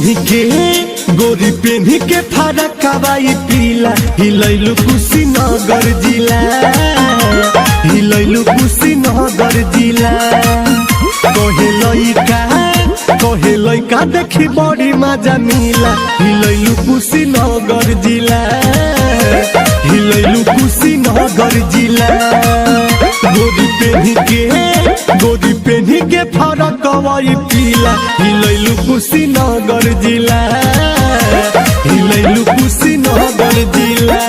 पेन्ही के गोरी पेन्ही के फरक हवाई पीला हिलैलु कुशीनगर जिला हिलैलु कुशीनगर जिला कहे लइका देखी बड़ी मजा मिला हिलैलु कुशीनगर जिला हिलैलु कुशीनगर जिला गोरी पेन्ही के फरक हवाई पीला हिलैलु कुशीनगर जिला हिलैलु कुशीनगर जिला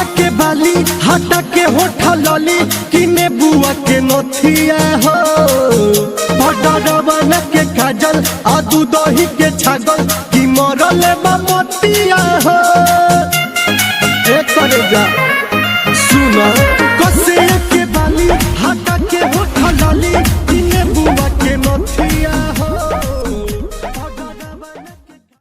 हटा के होठा लली किने बुआ के नथिया हो भडरवन के काजल आदू दही के छागल कि मरल मतिया हो एक करे जा सुना कसे के बाली हटा के होठा लली किने बुआ के नथिया हो